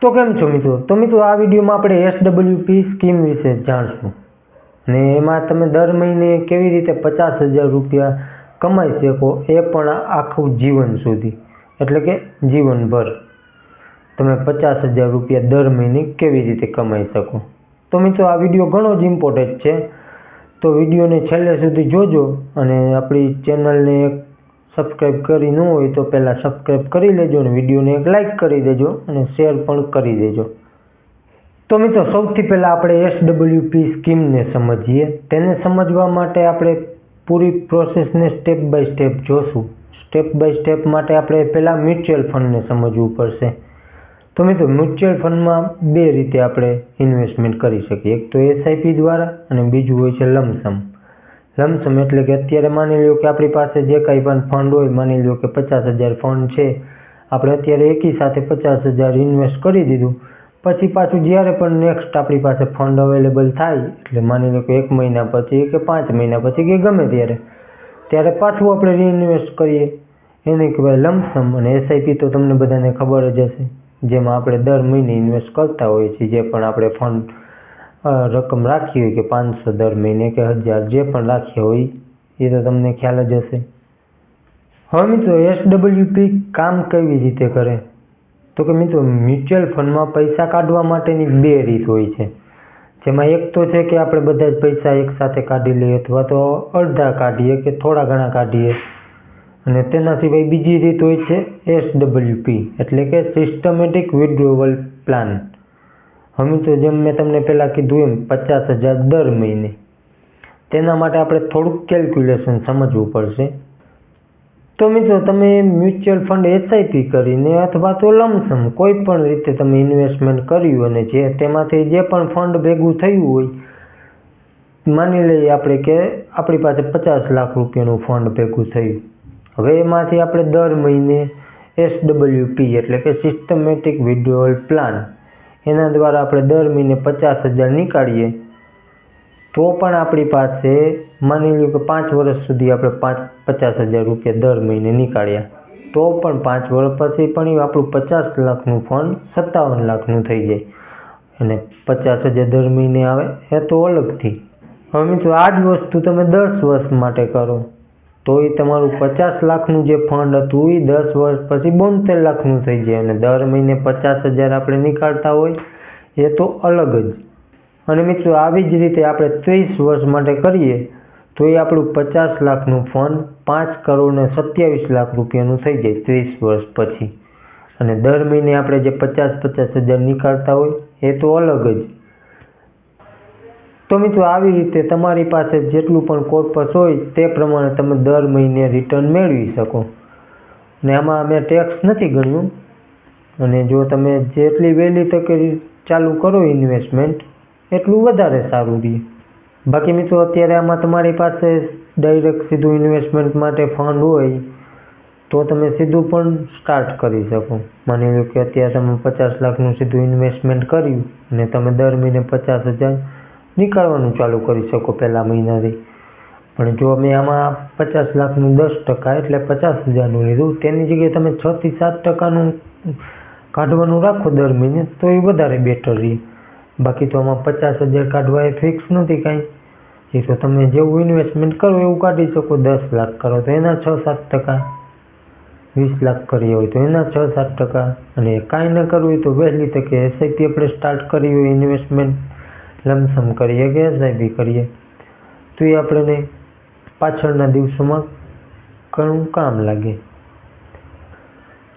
તો કેમ છો મિત્રો? તો મિત્રો આ વિડીયોમાં આપણે SWP સ્કીમ વિશે જાણશું અને એમાં તમે દર મહિને કેવી રીતે 50,000 રૂપિયા કમાઈ શકો, એ પણ આખું જીવન સુધી, એટલે કે જીવનભર તમે 50,000 રૂપિયા દર મહિને કેવી રીતે કમાઈ શકો. તો મિત્રો આ વિડીયો ઘણો જ ઇમ્પોર્ટન્ટ છે, તો વિડીયોને છેલ્લે સુધી જોજો અને આપણી ચેનલને એક સબસ્ક્રાઈબ કરી ન હોય તો પહેલાં સબસ્ક્રાઈબ કરી લેજો અને વિડીયોને એક લાઇક કરી દેજો અને શેર પણ કરી દેજો. તો મિત્રો સૌથી પહેલાં આપણે SWP સ્કીમને સમજીએ. તેને સમજવા માટે આપણે પૂરી પ્રોસેસને સ્ટેપ બાય સ્ટેપ જોશું. સ્ટેપ બાય સ્ટેપ માટે આપણે પહેલાં મ્યુચ્યુઅલ ફંડને સમજવું પડશે. તો મિત્રો મ્યુચ્યુઅલ ફંડમાં બે રીતે આપણે ઇન્વેસ્ટમેન્ટ કરી શકીએ. એક તો SIP દ્વારા અને બીજું હોય છે લમસમ. લમસમ એટલે કે અત્યારે માની લો કે આપણી પાસે જે કાંઈ પણ ફંડ હોય, માની લો કે 50,000 ફંડ છે, આપણે અત્યારે એકી સાથે 50,000 ઇન્વેસ્ટ કરી દીધું, પછી પાછું જ્યારે પણ નેક્સ્ટ આપણી પાસે ફંડ અવેલેબલ થાય, એટલે માની લો કે 1 મહિના પછી કે 5 મહિના પછી કે ગમે ત્યારે પાછું આપણે રીઇન્વેસ્ટ કરીએ, એને કહેવાય લમસમ. અને SIP તો તમને બધાને ખબર જ હશે, જેમાં આપણે દર મહિને ઇન્વેસ્ટ કરતા હોઈએ છીએ. જે પણ આપણે ફંડ રકમ રાખી હોય કે 500 દર મહિને કે 1000 જે પણ રાખ્યા હોય એ તો તમને ખ્યાલ જ હશે. હવે મિત્રો SWP કામ કેવી રીતે કરે? તો કે મિત્રો મ્યુચ્યુઅલ ફંડમાં પૈસા કાઢવા માટેની બે રીત હોય છે, જેમાં એક તો છે કે આપણે બધા જ પૈસા એકસાથે કાઢી લઈએ અથવા તો અડધા કાઢીએ કે થોડા ઘણા કાઢીએ. અને તેના સિવાય બીજી રીત હોય છે SWP એટલે કે સિસ્ટમેટિક વિથડ્રોવલ પ્લાન. હવે તો જેમ મેં તમને પહેલાં કીધું એમ 50,000 દર મહિને, તેના માટે આપણે થોડુંક કેલ્ક્યુલેશન સમજવું પડશે. તો મિત્રો તમે મ્યુચ્યુઅલ ફંડ SIP કરીને અથવા તો લમસમ કોઈ પણ રીતે તમે ઇન્વેસ્ટમેન્ટ કર્યું અને તેમાંથી જે પણ ફંડ ભેગું થયું હોય, માની લઈએ આપણે કે આપણી પાસે 50 લાખ રૂપિયાનું ફંડ ભેગું થયું. હવે એમાંથી આપણે દર મહિને SWP એટલે કે સિસ્ટમેટિક વિથડ્રોવલ પ્લાન, એના દ્વારા આપણે દર મહિને 50,000 નીકાળીએ તો પણ આપણી પાસે માની લો કે 5 વર્ષ સુધી આપણે 50,000 રૂપિયા દર મહિને નીકાળ્યા, તો પણ 5 વર્ષ પછી પણ આપણું 50 લાખનું ફંડ 57 લાખનું થઈ જાય અને 50,000 દર મહિને આવે એ તો અલગથી. હવે મિત્રો આ જ વસ્તુ તમે 10 વર્ષ માટે કરો તો એ તમારું 50 લાખનું જે ફંડ હતું એ 10 વર્ષ પછી 72 લાખનું થઈ જાય અને દર મહિને 50,000 આપણે નીકાળતા હોય એ તો અલગ જ. અને મિત્રો આવી જ રીતે આપણે 30 વર્ષ માટે કરીએ તો એ આપણું 50 લાખનું ફંડ 5,27,00,000 રૂપિયાનું થઈ જાય 30 વર્ષ પછી. અને દર મહિને આપણે જે 50,000 નીકાળતા હોય એ તો અલગ જ. તો મિત્રો આવી રીતે તમારી પાસે જેટલું પણ કોર્પસ હોય તે પ્રમાણે તમે દર મહિને રિટર્ન મેળવી શકો. અને આમાં મેં ટેક્સ નથી ગણ્યું. અને જો તમે જેટલી વહેલી તકે ચાલુ કરો ઇન્વેસ્ટમેન્ટ એટલું વધારે સારું રહે. બાકી મિત્રો અત્યારે આમાં તમારી પાસે ડાયરેક્ટ સીધું ઇન્વેસ્ટમેન્ટ માટે ફંડ હોય તો તમે સીધું પણ સ્ટાર્ટ કરી શકો. માની લો કે અત્યારે તમે 50 લાખનું સીધું ઇન્વેસ્ટમેન્ટ કર્યું અને તમે દર મહિને 50,000 નીકાળવાનું ચાલુ કરી શકો પહેલા મહિનાથી. પણ જો મેં આમાં 50 લાખનું 10% એટલે 50,000નું લીધું, તેની જગ્યાએ તમે 6 થી 7% કાઢવાનું રાખો દર મહિને તો એ વધારે બેટર રહે. બાકી તો આમાં 50,000 કાઢવા એ ફિક્સ નથી કાંઈ, એ તો તમે જેવું ઇન્વેસ્ટમેન્ટ કરો એવું કાઢી શકો. 10 લાખ કરો તો એના 6-7%, 20 લાખ કરીએ હોય તો એના 6-7%, અને કાંઈ ન કરવું હોય તો વહેલી તકે SIP આપણે સ્ટાર્ટ કરી હોય, ઇન્વેસ્ટમેન્ટ લમસમ કરીએ કે SIP કરીએ તો એ આપણને પાછળના દિવસોમાં ઘણું કામ લાગે.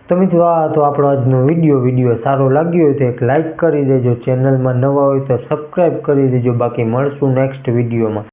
તો મિત્રો આ તો આપણો આજનો વિડીયો સારો લાગ્યો હોય તો એક લાઇક કરી દેજો. ચેનલમાં નવા હોય તો સબસ્ક્રાઈબ કરી દેજો. બાકી મળશું નેક્સ્ટ વિડીયોમાં.